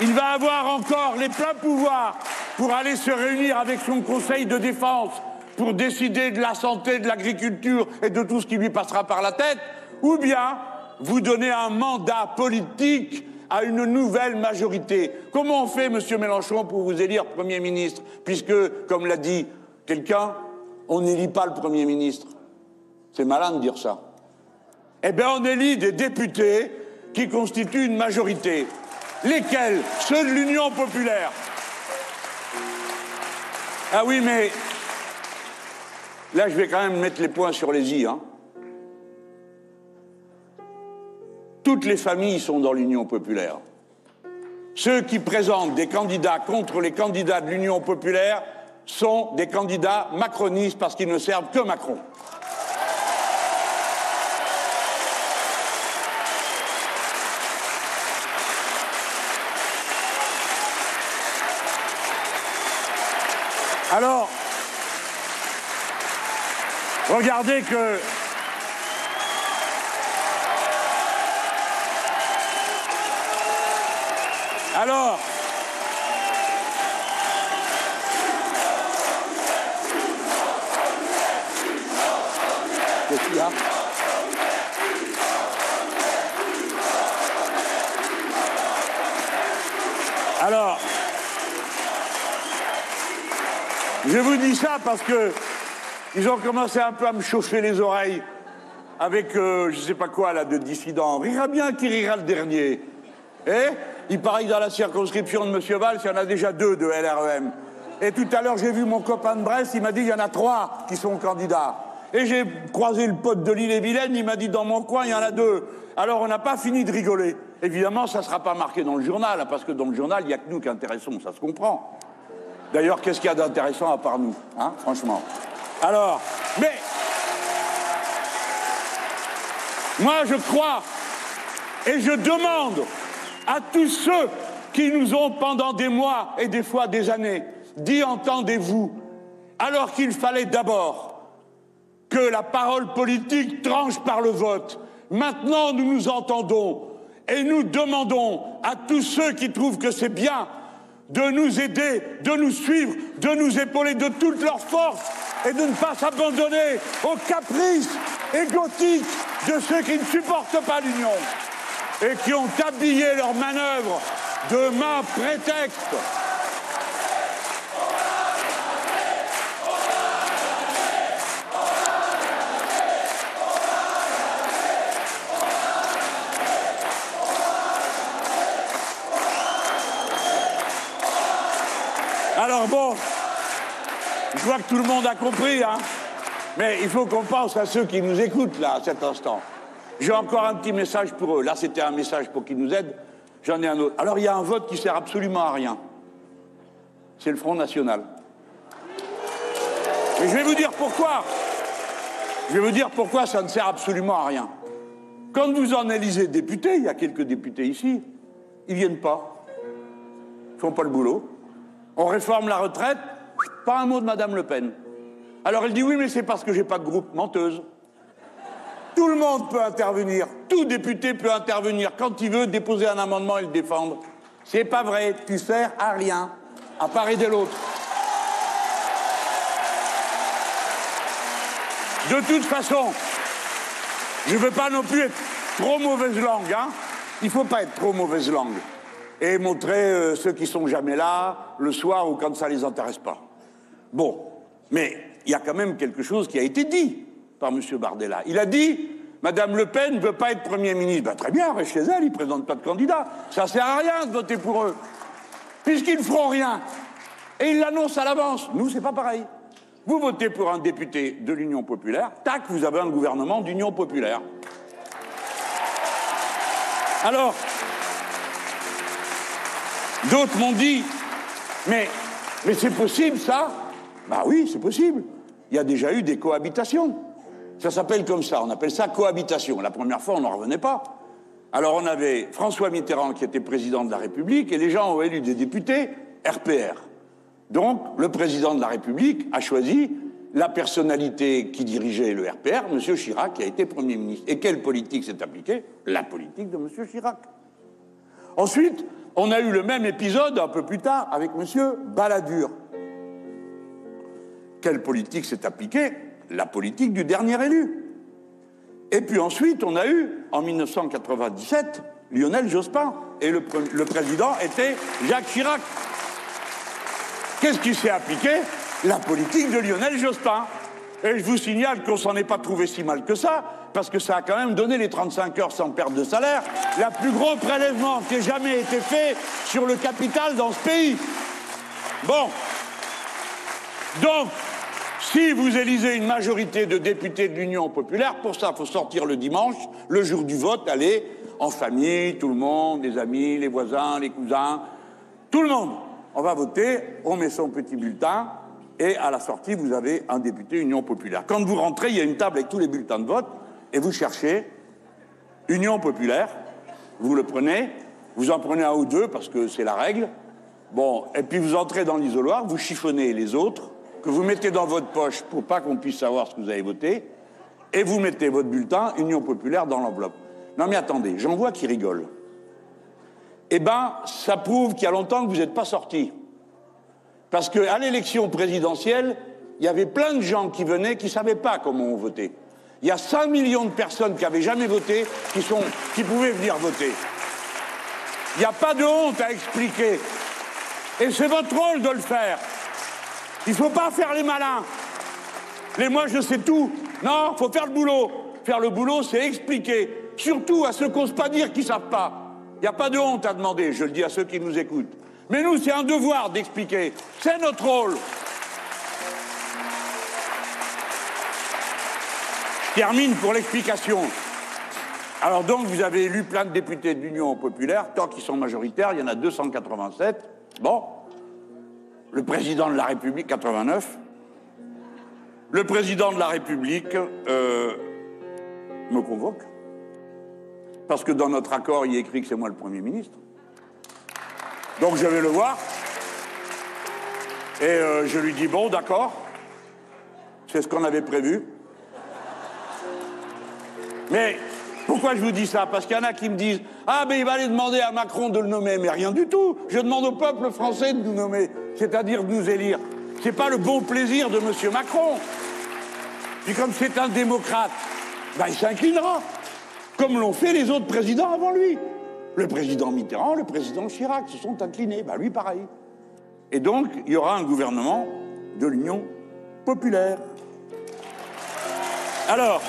Il va avoir encore les pleins pouvoirs pour aller se réunir avec son conseil de défense pour décider de la santé, de l'agriculture et de tout ce qui lui passera par la tête, ou bien vous donnez un mandat politique à une nouvelle majorité. Comment on fait, monsieur Mélenchon, pour vous élire Premier ministre? Puisque, comme l'a dit quelqu'un, on n'élit pas le Premier ministre. C'est malin de dire ça. Eh bien, on élit des députés qui constituent une majorité. Lesquels? Ceux de l'Union populaire. Ah oui, mais là, je vais quand même mettre les points sur les i, hein. Toutes les familles sont dans l'Union populaire. Ceux qui présentent des candidats contre les candidats de l'Union populaire sont des candidats macronistes parce qu'ils ne servent que Macron. Alors, regardez que... Alors... Qu'est-ce qu'il y a ? Alors, je vous dis ça parce que ils ont commencé un peu à me chauffer les oreilles avec je sais pas quoi là de dissidents. Rira bien qui rira le dernier. Il paraît que dans la circonscription de Monsieur Valls, il y en a déjà 2 de LREM. Et tout à l'heure, j'ai vu mon copain de Brest, il m'a dit il y en a 3 qui sont candidats. Et j'ai croisé le pote de l'Ille-et-Vilaine, il m'a dit dans mon coin, il y en a 2. Alors on n'a pas fini de rigoler. Évidemment, ça ne sera pas marqué dans le journal, parce que dans le journal, il n'y a que nous qui intéressons, ça se comprend. D'ailleurs, qu'est-ce qu'il y a d'intéressant à part nous, hein, franchement. Alors, mais... Moi, je crois, et je demande à tous ceux qui nous ont, pendant des mois et des fois des années, dit « entendez-vous », alors qu'il fallait d'abord que la parole politique tranche par le vote. Maintenant, nous nous entendons et nous demandons à tous ceux qui trouvent que c'est bien de nous aider, de nous suivre, de nous épauler de toute leur force et de ne pas s'abandonner aux caprices égotiques de ceux qui ne supportent pas l'union et qui ont habillé leurs manœuvres de main prétexte. Alors bon, je vois que tout le monde a compris, hein, mais il faut qu'on pense à ceux qui nous écoutent, là, à cet instant. J'ai encore un petit message pour eux. Là, c'était un message pour qu'ils nous aident. J'en ai un autre. Alors, il y a un vote qui sert absolument à rien. C'est le Front National. Mais je vais vous dire pourquoi. Je vais vous dire pourquoi ça ne sert absolument à rien. Quand vous en élisez députés, il y a quelques députés ici, ils viennent pas. Ils font pas le boulot. On réforme la retraite, pas un mot de Madame Le Pen. Alors elle dit oui, mais c'est parce que j'ai pas de groupe. Menteuse. Tout le monde peut intervenir, tout député peut intervenir quand il veut déposer un amendement et le défendre. C'est pas vrai, tu sers à rien, à part aider l'autre. De toute façon, je veux pas non plus être trop mauvaise langue, hein. Il faut pas être trop mauvaise langue. Et montrer ceux qui sont jamais là, le soir ou quand ça les intéresse pas. Bon, mais il y a quand même quelque chose qui a été dit par M. Bardella. Il a dit, Madame Le Pen ne veut pas être Premier ministre. Ben, très bien, reste chez elle, ils ne présentent pas de candidat. Ça ne sert à rien de voter pour eux, puisqu'ils ne feront rien. Et ils l'annoncent à l'avance. Nous, c'est pas pareil. Vous votez pour un député de l'Union populaire, tac, vous avez un gouvernement d'Union populaire. Alors... D'autres m'ont dit, mais c'est possible ça? Bah oui, c'est possible. Il y a déjà eu des cohabitations. Ça s'appelle comme ça, on appelle ça cohabitation. La première fois, on n'en revenait pas. Alors on avait François Mitterrand qui était président de la République et les gens ont élu des députés RPR. Donc le président de la République a choisi la personnalité qui dirigeait le RPR, M. Chirac, qui a été Premier ministre. Et quelle politique s'est appliquée? La politique de M. Chirac. Ensuite, on a eu le même épisode un peu plus tard avec M. Balladur. Quelle politique s'est appliquée? La politique du dernier élu. Et puis ensuite, on a eu, en 1997, Lionel Jospin. Et le président était Jacques Chirac. Qu'est-ce qui s'est appliqué? La politique de Lionel Jospin. Et je vous signale qu'on s'en est pas trouvé si mal que ça, parce que ça a quand même donné les 35 heures sans perte de salaire, la plus gros prélèvement qui ait jamais été fait sur le capital dans ce pays. Bon. Donc, si vous élisez une majorité de députés de l'Union populaire, pour ça, il faut sortir le dimanche, le jour du vote, aller en famille, tout le monde, les amis, les voisins, les cousins, tout le monde. On va voter, on met son petit bulletin, et à la sortie, vous avez un député Union populaire. Quand vous rentrez, il y a une table avec tous les bulletins de vote, et vous cherchez Union populaire, vous le prenez, vous en prenez un ou deux, parce que c'est la règle, bon, et puis vous entrez dans l'isoloir, vous chiffonnez les autres, que vous mettez dans votre poche pour pas qu'on puisse savoir ce que vous avez voté, et vous mettez votre bulletin Union populaire dans l'enveloppe. Non mais attendez, j'en vois qui rigolent. Eh ben, ça prouve qu'il y a longtemps que vous n'êtes pas sortis. Parce qu'à l'élection présidentielle, il y avait plein de gens qui venaient qui ne savaient pas comment on votait. Il y a 5 millions de personnes qui n'avaient jamais voté, qui pouvaient venir voter. Il n'y a pas de honte à expliquer. Et c'est votre rôle de le faire. Il ne faut pas faire les malins. Les moi, je sais tout. Non, il faut faire le boulot. Faire le boulot, c'est expliquer. Surtout à ceux qui n'osent pas dire qu'ils ne savent pas. Il n'y a pas de honte à demander, je le dis à ceux qui nous écoutent. Mais nous, c'est un devoir d'expliquer. C'est notre rôle. Je termine pour l'explication. Alors donc, vous avez élu plein de députés de l'Union populaire. Tant qu'ils sont majoritaires, il y en a 287. Bon. Le président de la République, 89. Le président de la République me convoque. Parce que dans notre accord, il est écrit que c'est moi le Premier ministre. Donc je vais le voir. Et je lui dis, bon, d'accord. C'est ce qu'on avait prévu. Mais pourquoi je vous dis ça? Parce qu'il y en a qui me disent, ah, mais il va aller demander à Macron de le nommer. Mais rien du tout. Je demande au peuple français de nous nommer, c'est-à-dire de nous élire. C'est pas le bon plaisir de M. Macron. Puis comme c'est un démocrate, ben il s'inclinera. Comme l'ont fait les autres présidents avant lui. Le président Mitterrand, le président Chirac se sont inclinés. Ben lui, pareil. Et donc, il y aura un gouvernement de l'Union populaire. Alors,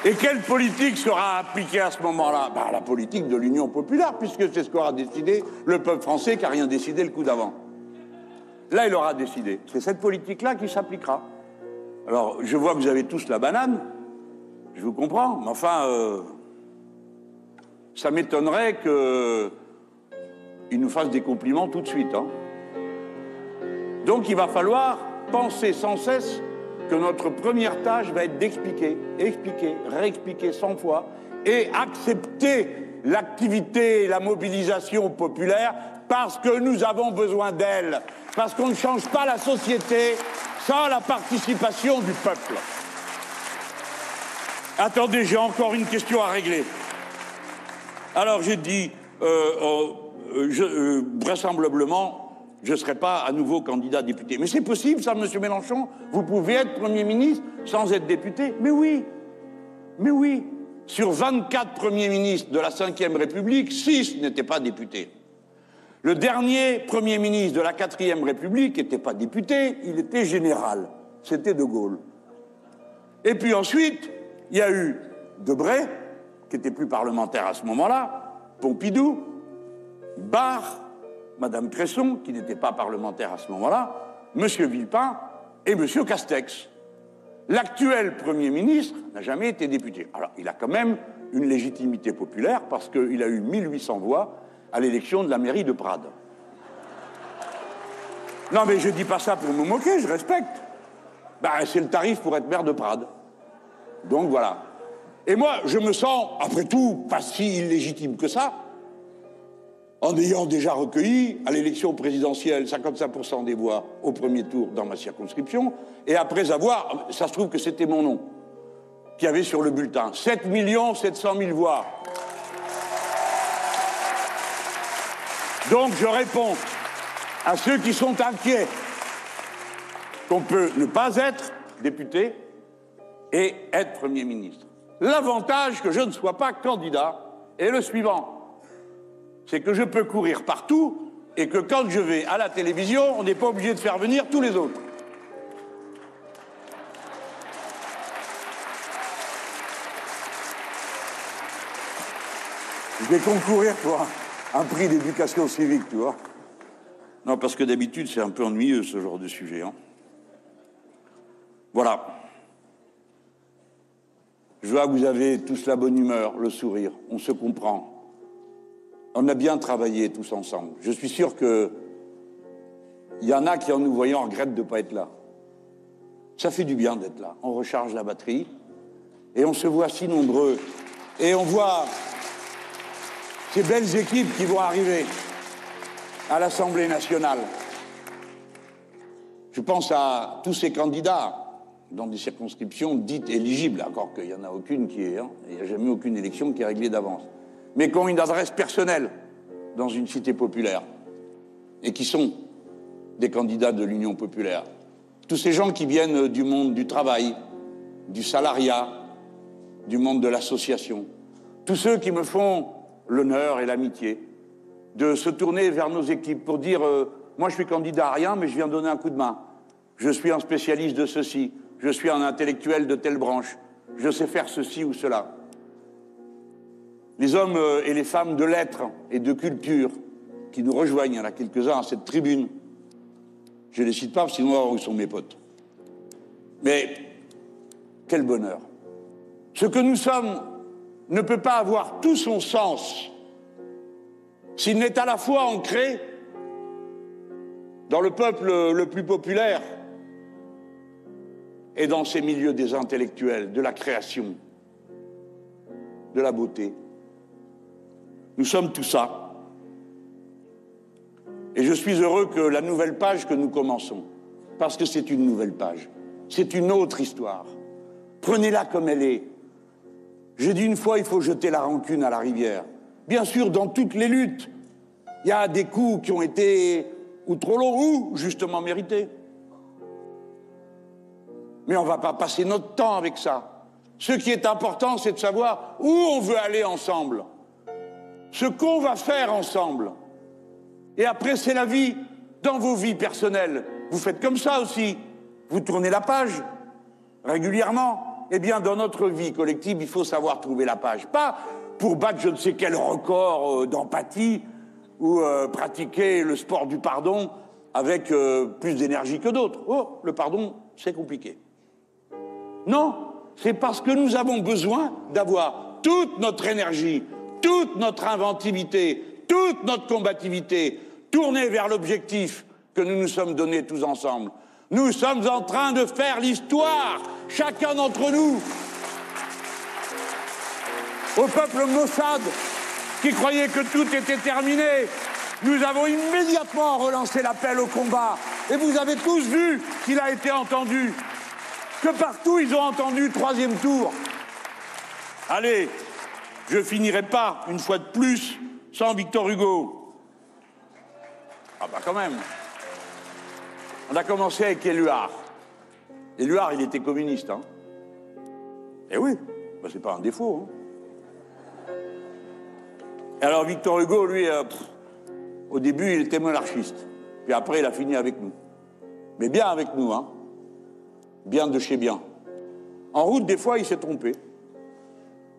et quelle politique sera appliquée à ce moment-là? Ben, la politique de l'Union populaire, puisque c'est ce qu'aura décidé le peuple français qui n'a rien décidé le coup d'avant. Là, il aura décidé. C'est cette politique-là qui s'appliquera. Alors, je vois que vous avez tous la banane. Je vous comprends, mais enfin, ça m'étonnerait qu'il nous fasse des compliments tout de suite. Hein. Donc il va falloir penser sans cesse que notre première tâche va être d'expliquer, expliquer, réexpliquer 100 fois, et accepter l'activité et la mobilisation populaire parce que nous avons besoin d'elle, parce qu'on ne change pas la société sans la participation du peuple. Attendez, j'ai encore une question à régler. Alors j'ai dit, vraisemblablement, je ne serai pas à nouveau candidat député. Mais c'est possible, ça, monsieur Mélenchon? Vous pouvez être Premier ministre sans être député? Mais oui, mais oui. Sur 24 premiers ministres de la Ve République, 6 n'étaient pas députés. Le dernier Premier ministre de la Quatrième République n'était pas député, il était général. C'était De Gaulle. Et puis ensuite, il y a eu Debré, qui n'était plus parlementaire à ce moment-là, Pompidou, Barre, Madame Cresson, qui n'était pas parlementaire à ce moment-là, Monsieur Villepin et Monsieur Castex. L'actuel Premier ministre n'a jamais été député. Alors, il a quand même une légitimité populaire parce qu'il a eu 1800 voix à l'élection de la mairie de Prades. Non, mais je ne dis pas ça pour me moquer, je respecte. Ben, c'est le tarif pour être maire de Prades. Donc voilà. Et moi, je me sens, après tout, pas si illégitime que ça, en ayant déjà recueilli à l'élection présidentielle 55% des voix au premier tour dans ma circonscription, et après avoir, ça se trouve que c'était mon nom, qu'il y avait sur le bulletin, 7 700 000 voix. Donc je réponds à ceux qui sont inquiets qu'on peut ne pas être député et être Premier ministre. L'avantage que je ne sois pas candidat est le suivant. C'est que je peux courir partout et que quand je vais à la télévision, on n'est pas obligé de faire venir tous les autres. Je vais concourir pour un prix d'éducation civique, tu vois. Non, parce que d'habitude, c'est un peu ennuyeux, ce genre de sujet. Hein. Voilà. Je vois que vous avez tous la bonne humeur, le sourire, on se comprend. On a bien travaillé tous ensemble. Je suis sûr qu'il y en a qui, en nous voyant, regrettent de ne pas être là. Ça fait du bien d'être là. On recharge la batterie et on se voit si nombreux. Et on voit ces belles équipes qui vont arriver à l'Assemblée nationale. Je pense à tous ces candidats dans des circonscriptions dites éligibles, encore qu'il n'y en a aucune qui est, il n'y a jamais aucune élection qui est réglée d'avance, mais qui ont une adresse personnelle dans une cité populaire et qui sont des candidats de l'Union populaire. Tous ces gens qui viennent du monde du travail, du salariat, du monde de l'association. Tous ceux qui me font l'honneur et l'amitié de se tourner vers nos équipes pour dire moi je suis candidat à rien mais je viens donner un coup de main. Je suis un spécialiste de ceci, je suis un intellectuel de telle branche, je sais faire ceci ou cela. Les hommes et les femmes de lettres et de culture qui nous rejoignent, il y en a quelques-uns à cette tribune. Je ne les cite pas, sinon où sont mes potes. Mais quel bonheur. Ce que nous sommes ne peut pas avoir tout son sens s'il n'est à la fois ancré dans le peuple le plus populaire et dans ces milieux des intellectuels, de la création, de la beauté. Nous sommes tout ça. Et je suis heureux que la nouvelle page que nous commençons, parce que c'est une nouvelle page, c'est une autre histoire. Prenez-la comme elle est. J'ai dit une fois, il faut jeter la rancune à la rivière. Bien sûr, dans toutes les luttes, il y a des coups qui ont été ou trop longs ou justement mérités. Mais on ne va pas passer notre temps avec ça. Ce qui est important, c'est de savoir où on veut aller ensemble, ce qu'on va faire ensemble. Et après, c'est la vie dans vos vies personnelles. Vous faites comme ça aussi. Vous tournez la page régulièrement. Eh bien, dans notre vie collective, il faut savoir trouver la page. Pas pour battre je ne sais quel record d'empathie ou pratiquer le sport du pardon avec plus d'énergie que d'autres. Oh, le pardon, c'est compliqué. Non, c'est parce que nous avons besoin d'avoir toute notre énergie, toute notre inventivité, toute notre combativité tournée vers l'objectif que nous nous sommes donnés tous ensemble. Nous sommes en train de faire l'histoire, chacun d'entre nous. Au peuple maussade qui croyait que tout était terminé, nous avons immédiatement relancé l'appel au combat. Et vous avez tous vu qu'il a été entendu. Que partout, ils ont entendu troisième tour. Allez, je finirai pas, une fois de plus, sans Victor Hugo. Ah bah quand même. On a commencé avec Éluard. Éluard, il était communiste, hein. Eh oui, bah c'est pas un défaut, hein. Et alors Victor Hugo, lui, au début, il était monarchiste. Puis après, il a fini avec nous. Mais bien avec nous, hein. Bien de chez bien. En route, des fois, il s'est trompé.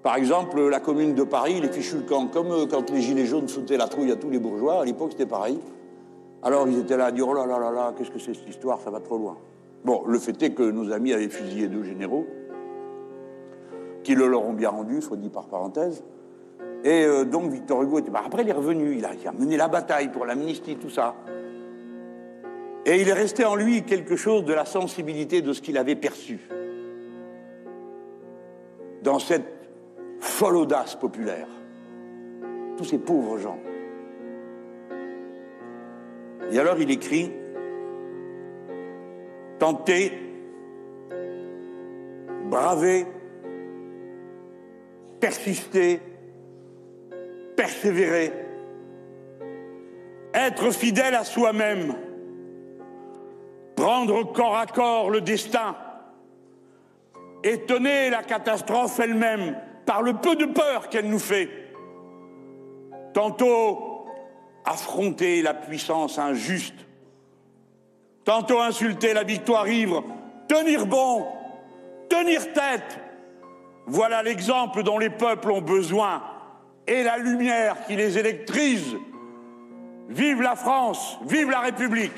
Par exemple, la Commune de Paris, il est fichu le camp. Comme quand les Gilets jaunes foutaient la trouille à tous les bourgeois, à l'époque, c'était pareil. Alors, ils étaient là à dire « Oh là là là là, qu'est-ce que c'est cette histoire, ça va trop loin. » Bon, le fait est que nos amis avaient fusillé 2 généraux, qui le leur ont bien rendu, soit dit par parenthèse. Et donc, Victor Hugo était... Après, il est revenu, il a mené la bataille pour l'amnistie, tout ça. Et il est resté en lui quelque chose de la sensibilité de ce qu'il avait perçu dans cette folle audace populaire. Tous ces pauvres gens. Et alors il écrit « Tenter, braver, persister, persévérer, être fidèle à soi-même, prendre corps à corps le destin, étonner la catastrophe elle-même par le peu de peur qu'elle nous fait, tantôt affronter la puissance injuste, tantôt insulter la victoire ivre, tenir bon, tenir tête. Voilà l'exemple dont les peuples ont besoin et la lumière qui les électrise. Vive la France, vive la République!